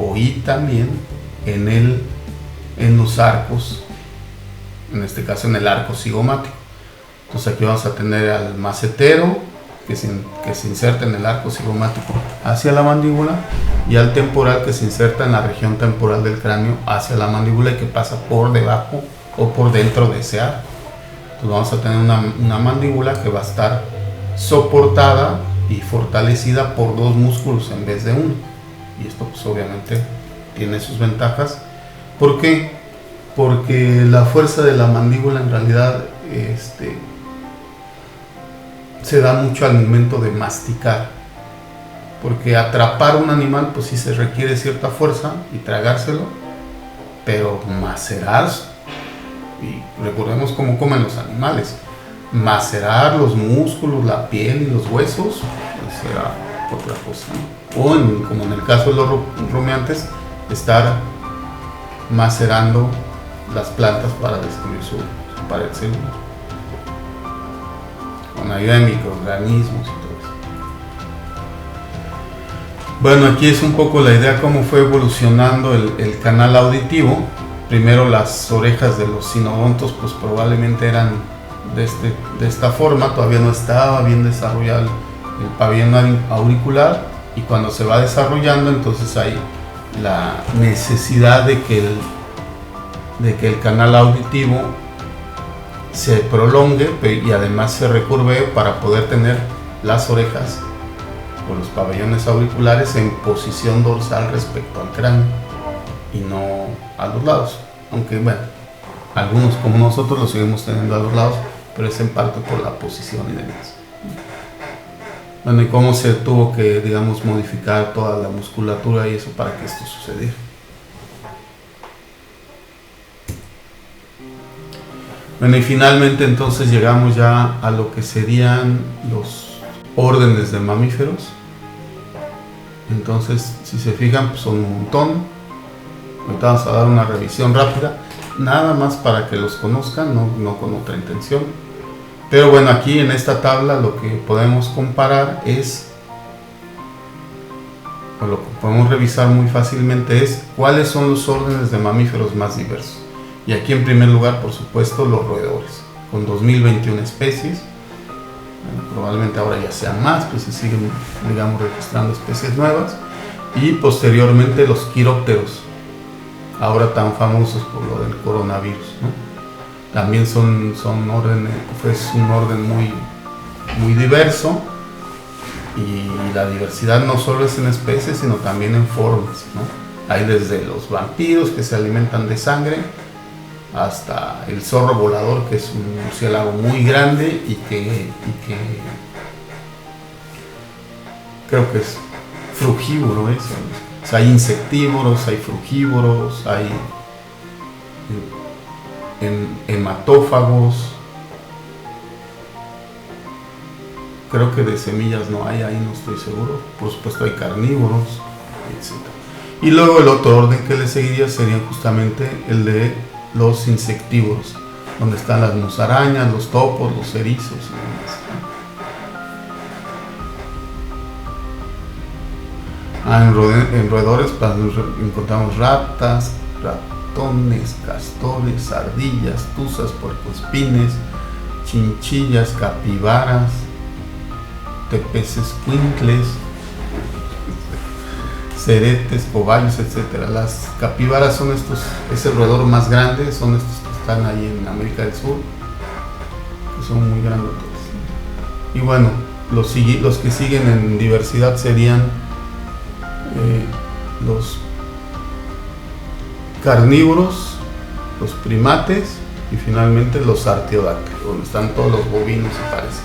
en los arcos, en este caso en el arco cigomático. Entonces aquí vamos a tener al macetero que se inserta en el arco cigomático hacia la mandíbula, y al temporal que se inserta en la región temporal del cráneo hacia la mandíbula y que pasa por debajo o por dentro de ese arco. Entonces vamos a tener una mandíbula que va a estar soportada y fortalecida por dos músculos en vez de uno, y esto pues obviamente tiene sus ventajas. ¿Por qué? Porque la fuerza de la mandíbula en realidad se da mucho al momento de masticar, porque atrapar un animal pues sí se requiere cierta fuerza y tragárselo, pero macerar, y recordemos cómo comen los animales, macerar los músculos, la piel y los huesos, pues será otra cosa, ¿no? O como en el caso de los rumiantes, estar macerando las plantas para destruir su pared celular, con ayuda de microorganismos y todo eso. Bueno, aquí es un poco la idea cómo fue evolucionando el canal auditivo. Primero las orejas de los sinodontos pues probablemente eran de esta forma, todavía no estaba bien desarrollado el pabellón auricular, y cuando se va desarrollando entonces hay la necesidad de que el canal auditivo se prolongue y además se recurve para poder tener las orejas o los pabellones auriculares en posición dorsal respecto al cráneo y no a los lados, aunque bueno, algunos como nosotros los seguimos teniendo a los lados, pero es en parte por la posición y demás. Bueno, y cómo se tuvo que, digamos, modificar toda la musculatura y eso para que esto sucediera. Bueno, y finalmente entonces llegamos ya a lo que serían los órdenes de mamíferos. Entonces, si se fijan, pues son un montón. Ahorita vamos a dar una revisión rápida, nada más para que los conozcan, no con otra intención. Pero bueno, aquí en esta tabla lo que podemos comparar es, o lo que podemos revisar muy fácilmente es cuáles son los órdenes de mamíferos más diversos. Y aquí en primer lugar, por supuesto, los roedores, con 2021 especies. Bueno, probablemente ahora ya sean más, pues se siguen, digamos, registrando especies nuevas. Y posteriormente los quirópteros, ahora tan famosos por lo del coronavirus, ¿no? También son órdenes, pues un orden muy diverso, y la diversidad no solo es en especies, sino también en formas, ¿no? Hay desde los vampiros que se alimentan de sangre, hasta el zorro volador, que es un murciélago muy grande y que creo que es frugívoro, Hay insectívoros, hay frugívoros, hay hematófagos. Creo que de semillas no hay, ahí no estoy seguro. Por supuesto hay carnívoros, etc. Y luego el otro orden que le seguiría sería justamente el de los insectívoros, donde están las musarañas, los topos, los erizos y demás. En roedores encontramos ratas, ratones, castores, ardillas, tuzas, puercoespines, chinchillas, capibaras, tepezescuintles, ceretes, cobayos, etc. Las capibaras son es el roedor más grande, son estos que están ahí en América del Sur, que son muy grandes. Y bueno, los que siguen en diversidad serían los carnívoros, los primates y finalmente los artiodáctilos, donde están todos los bovinos y parecidos.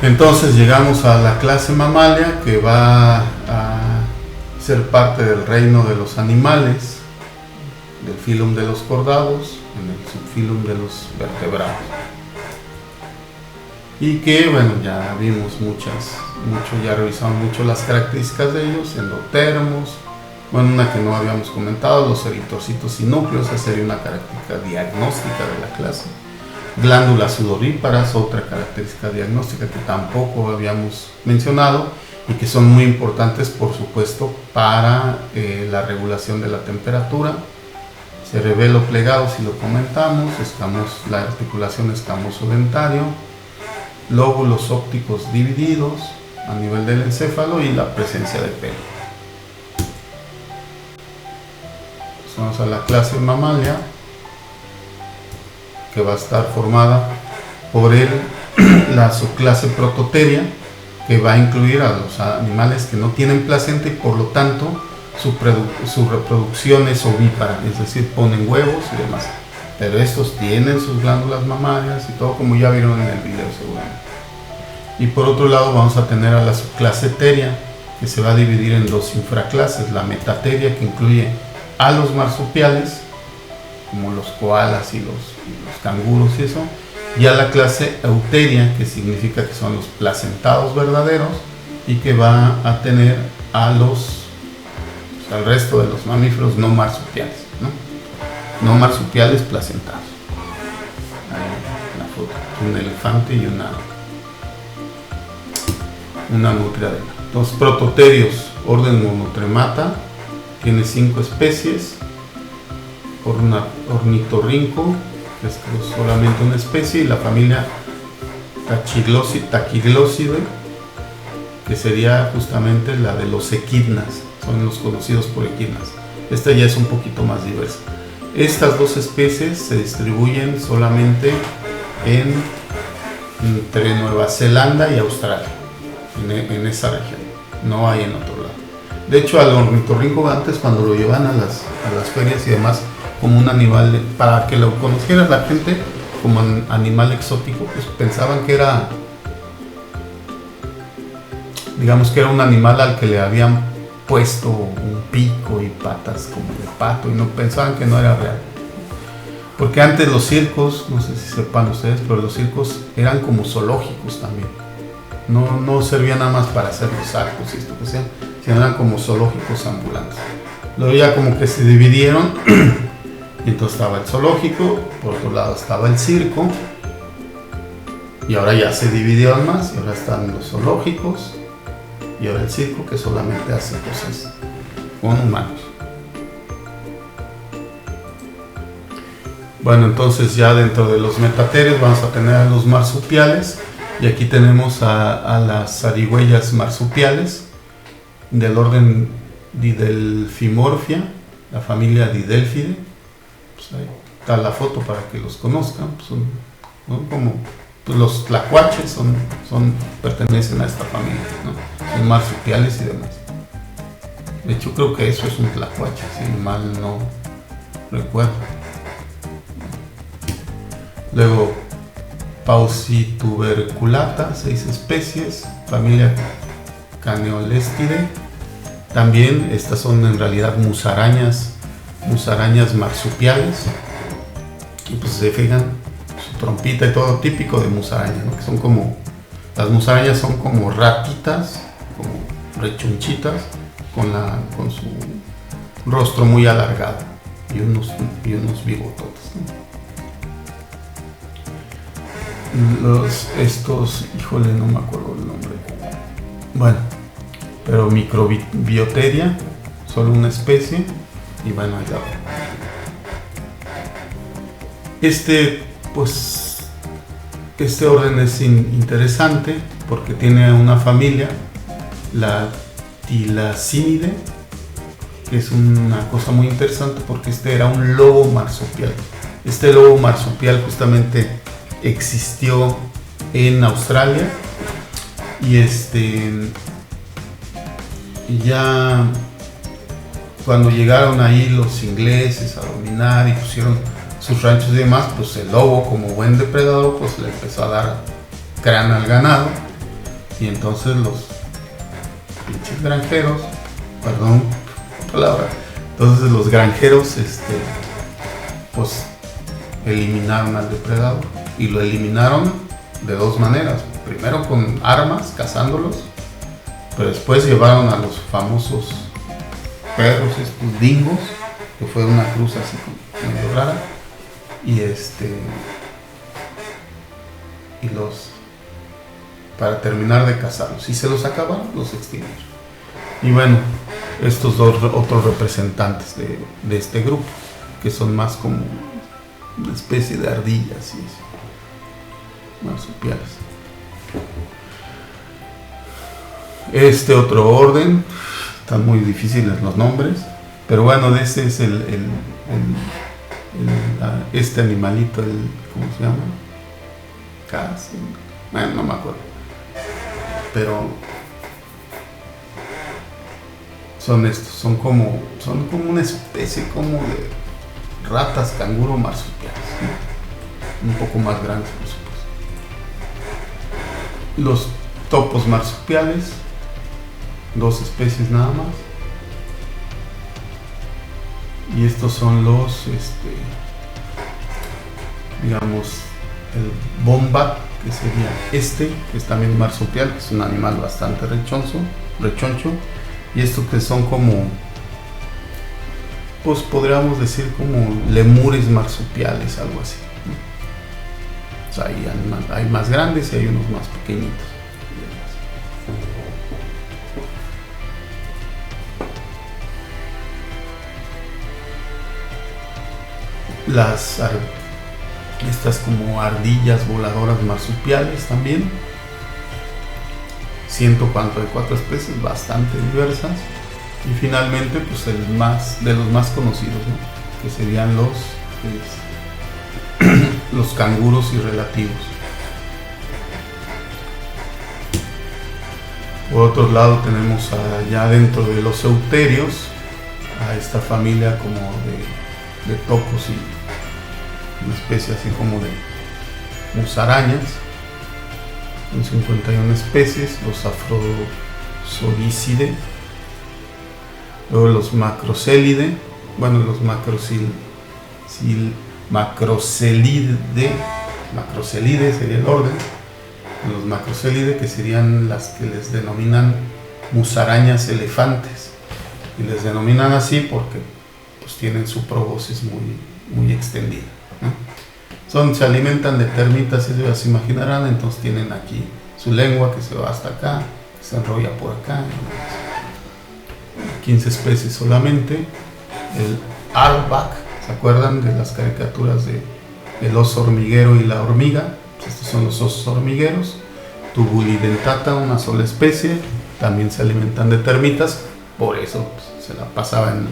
Entonces llegamos a la clase Mammalia, que va a ser parte del reino de los animales, del filum de los cordados, en el subfilum de los vertebrados. Y que, bueno, ya vimos ya revisamos mucho las características de ellos, endotermos, bueno, una que no habíamos comentado, los eritrocitos y núcleos, esa sería una característica diagnóstica de la clase. Glándulas sudoríparas, otra característica diagnóstica que tampoco habíamos mencionado y que son muy importantes, por supuesto, para la regulación de la temperatura. Cerebelo plegado, si lo comentamos, la articulación escamoso-dentario, lóbulos ópticos divididos a nivel del encéfalo y la presencia de pelo. Vamos a la clase Mammalia, que va a estar formada por la subclase Prototeria, que va a incluir a los animales que no tienen placenta y por lo tanto su reproducción es ovípara, es decir, ponen huevos y demás. Pero estos tienen sus glándulas mamarias y todo, como ya vieron en el video seguramente. Y por otro lado vamos a tener a la subclase Teria, que se va a dividir en dos infraclases: la Metateria, que incluye a los marsupiales, como los koalas y los canguros y eso, y a la clase Euteria, que significa que son los placentados verdaderos y que va a tener al resto de los mamíferos no marsupiales, no marsupiales placentados. Ahí la foto, un elefante y una nutria de los prototerios, orden Monotremata, tiene 5 especies. Ornitorrinco, que es solamente una especie, y la familia Tachyglosidae, que sería justamente la de los equidnas, son los conocidos por equidnas. Esta ya es un poquito más diversa. Estas dos especies se distribuyen solamente entre Nueva Zelanda y Australia, en esa región, no hay en otro lado. De hecho, al ornitorrinco antes, cuando lo llevan a las ferias y demás, como un animal, para que lo conociera la gente como un animal exótico, pues pensaban que era, digamos que era un animal al que le habían puesto un pico y patas como de pato, y no pensaban que no era real. Porque antes los circos, no sé si sepan ustedes, pero los circos eran como zoológicos también. No servían nada más para hacer los arcos y esto que sea, sino eran como zoológicos ambulantes. Luego ya como que se dividieron. Y entonces estaba el zoológico, por otro lado estaba el circo, y ahora ya se dividieron más, y ahora están los zoológicos, y ahora el circo, que solamente hace cosas con humanos. Bueno, entonces ya dentro de los metaterios vamos a tener a los marsupiales, y aquí tenemos a las zarigüeyas marsupiales, del orden Didelphimorphia, la familia Didelphidae. Pues ahí está la foto para que los conozcan, pues son, ¿no? Como pues los tlacuaches pertenecen a esta familia, ¿no? Son marsupiales y demás. De hecho creo que eso es un tlacuache, si mal no recuerdo. Luego Paucituberculata, 6 especies, familia Caneolestidae. También estas son en realidad musarañas marsupiales. Y pues se fijan su trompita y todo típico de musaraña, ¿no? Que son como, las musarañas son como ratitas, como rechonchitas, con su rostro muy alargado y unos bigototes, ¿no? Híjole, no me acuerdo el nombre. Bueno, pero Microbioteria, solo una especie, y bueno, ahí va. Este orden es interesante porque tiene una familia, la Tilacinidae, que es una cosa muy interesante porque este era un lobo marsupial. Este lobo marsupial justamente existió en Australia y ya cuando llegaron ahí los ingleses a dominar y pusieron sus ranchos y demás, pues el lobo, como buen depredador, pues le empezó a dar crán al ganado, y entonces los pinches granjeros, perdón palabra, entonces los granjeros pues eliminaron al depredador, y lo eliminaron de dos maneras: primero con armas, cazándolos, pero después llevaron a los famosos perros, estos dingos, que fue una cruz así como medio rara, y los, para terminar de cazarlos, y se los acabaron, los extinguieron. Y bueno, estos dos otros representantes de este grupo, que son más como una especie de ardillas y marsupiales. Este otro orden, están muy difíciles los nombres, pero bueno, ese es este animalito, ¿cómo se llama? Casi, bueno, no me acuerdo, pero son estos, son como una especie como de ratas canguro marsupiales, ¿no? Un poco más grandes, por supuesto. Los topos marsupiales, dos especies nada más. Y estos son los, digamos, el bombat, que sería que es también marsupial, que es un animal bastante rechoncho. Y estos que son como, pues podríamos decir como lemures marsupiales, algo así, ¿no? O sea, hay más grandes y hay unos más pequeñitos. Estas como ardillas voladoras marsupiales también, 144 especies, bastante diversas. Y finalmente, pues de los más conocidos, ¿no? Que serían los canguros irrelativos. Por otro lado, tenemos allá dentro de los euterios a esta familia como de topos y una especie así como de musarañas, con 51 especies, los Afrosoricidae. Luego los Macrocelidae, bueno, los Macrocelidae sería el orden. Los Macrocelidae, que serían las que les denominan musarañas elefantes, y les denominan así porque pues tienen su proboscis muy extendida, ¿no? Se alimentan de termitas, si se las imaginarán. Entonces tienen aquí su lengua que se va hasta acá, se enrolla por acá. 15 especies solamente. El Aardvark, ¿se acuerdan de las caricaturas del oso hormiguero y la hormiga? Pues estos son los osos hormigueros. Tubulidentata, una sola especie, también se alimentan de termitas, por eso pues, se la pasaba en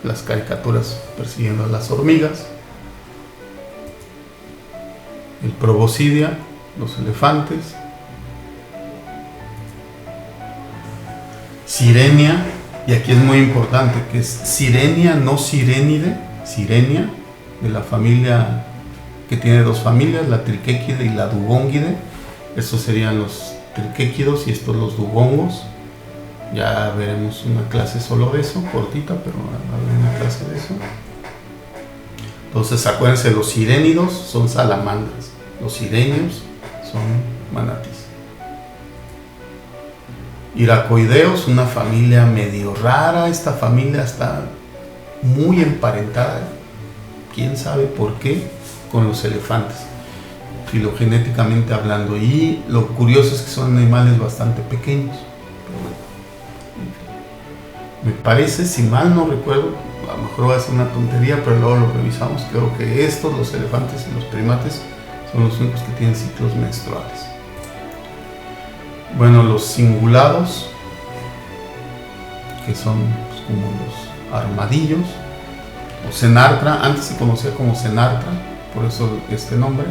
las caricaturas persiguiendo a las hormigas. El Proboscidea, los elefantes. Sirenia, y aquí es muy importante, que es Sirenia, no Sirenidae, Sirenia, de la familia que tiene dos familias, la Triquequidae y la Dugongidae. Estos serían los triquéquidos y estos los dugongos. Ya veremos una clase solo de eso, cortita, pero va a haber una clase de eso. Entonces acuérdense, los sirénidos son salamandras, los sirenios son manatís. Iracoideos, una familia medio rara. Esta familia está muy emparentada, quién sabe por qué, con los elefantes, filogenéticamente hablando. Y lo curioso es que son animales bastante pequeños. Pero bueno, me parece, si mal no recuerdo, a lo mejor va a ser una tontería, pero luego lo revisamos. Creo que estos, los elefantes y los primates, son los únicos que tienen ciclos menstruales. Bueno, los cingulados, que son pues, como los armadillos, o Xenartra. Antes se conocía como Xenartra, por eso este nombre,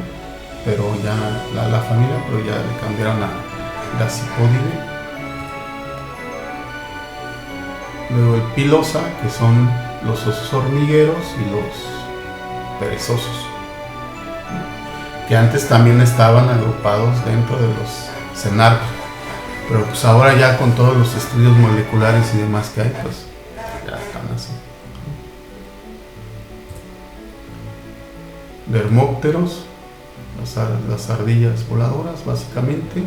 pero ya la familia, pero ya le cambiaron a Dasypodidae. Luego el Pilosa, que son los osos hormigueros y los perezosos, que antes también estaban agrupados dentro de los Xenartra, pero pues ahora ya con todos los estudios moleculares y demás que hay, pues ya están así. Dermópteros, las ardillas voladoras básicamente,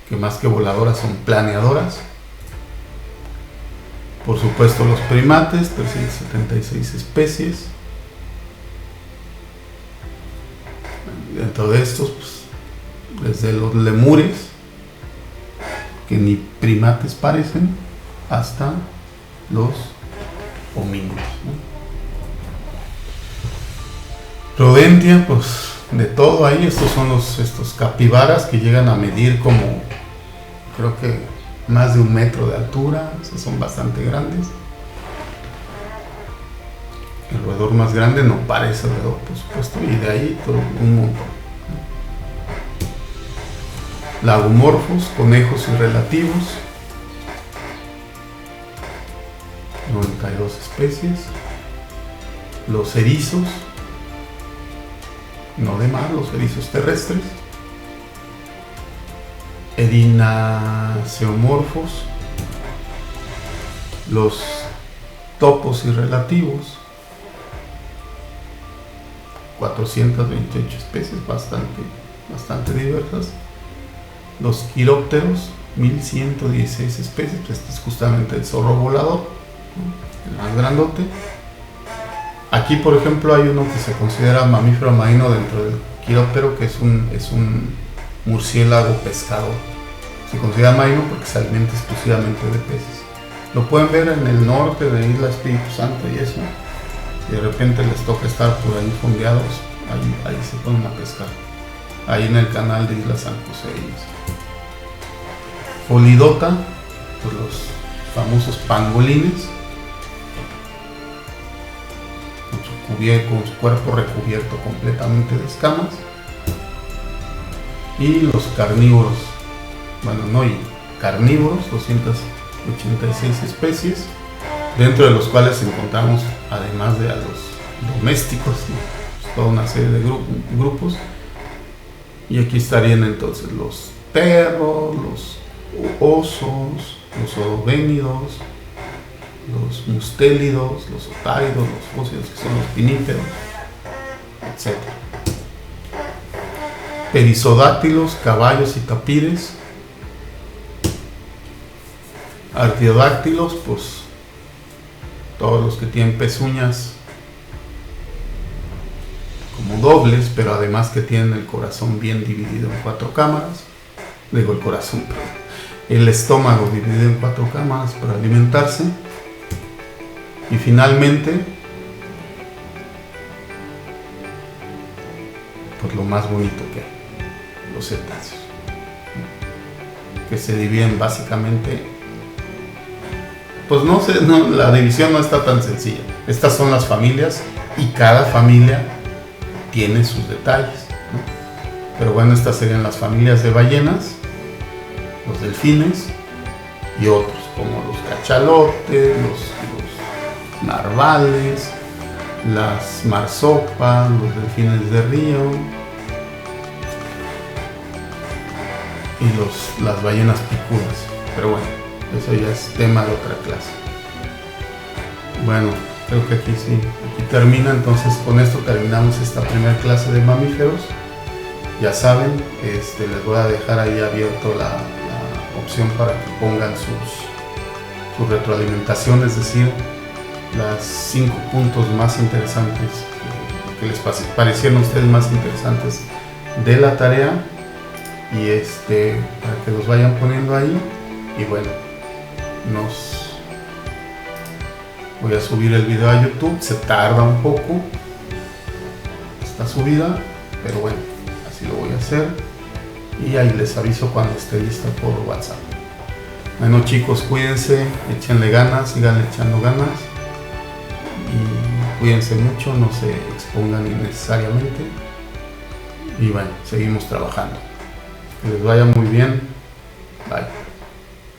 que más que voladoras son planeadoras. Por supuesto los primates, 376 especies. Dentro de estos, pues, desde los lemures, que ni primates parecen, hasta los homínidos, ¿no? Rodentia, pues de todo ahí. Estos son estos capibaras que llegan a medir como, creo que más de 1 metro de altura. O sea, son bastante grandes. El roedor más grande no parece roedor, por supuesto, y de ahí todo un montón. Lagomorfos, conejos y relativos, 92 especies. Los erizos, no de mar, los erizos terrestres. Erinaceomorfos, los topos y relativos, 428 especies, bastante diversas. Los quirópteros, 1116 especies. Este es justamente el zorro volador, ¿no? El más grandote. Aquí, por ejemplo, hay uno que se considera mamífero marino dentro del quiróptero, que es un murciélago pescador. Se considera marino porque se alimenta exclusivamente de peces. Lo pueden ver en el norte de Isla Espíritu Santo y eso. Si de repente les toca estar por ahí fondeados, ahí se ponen a pescar. Ahí en el canal de Isla San José. Polidota, pues los famosos pangolines, con su cuerpo recubierto completamente de escamas. Y los carnívoros, carnívoros, 286 especies, dentro de los cuales encontramos, además de a los domésticos, pues toda una serie de grupos. Y aquí estarían entonces los perros, los osos, los odobénidos, los mustélidos, los otáridos, los fósiles, que son los pinípedos, etc. Perisodáctilos, caballos y tapires. Artiodáctilos, pues todos los que tienen pezuñas como dobles, pero además que tienen el corazón bien dividido en 4 cámaras. Digo el corazón, pero el estómago dividido en 4 cámaras para alimentarse. Y finalmente, pues lo más bonito que hay, los cetáceos, que se dividen básicamente, pues la división no está tan sencilla. Estas son las familias y cada familia tiene sus detalles, ¿no? Pero bueno, estas serían las familias de ballenas, los delfines y otros, como los cachalotes, los narvales, las marsopas, los delfines de río, y las ballenas picudas. Pero bueno, eso ya es tema de otra clase. Bueno, creo que aquí termina. Entonces con esto terminamos esta primera clase de mamíferos. Ya saben, les voy a dejar ahí abierto la opción para que pongan su retroalimentación, es decir, las 5 puntos más interesantes que les parecieron a ustedes más interesantes de la tarea, y para que los vayan poniendo ahí. Y bueno, voy a subir el video a YouTube. Se tarda un poco esta subida, pero bueno, así lo voy a hacer, y ahí les aviso cuando esté lista por WhatsApp. Bueno chicos, cuídense, échenle ganas, sigan echando ganas y cuídense mucho, no se expongan innecesariamente, y bueno, seguimos trabajando. Que les vaya muy bien. Bye.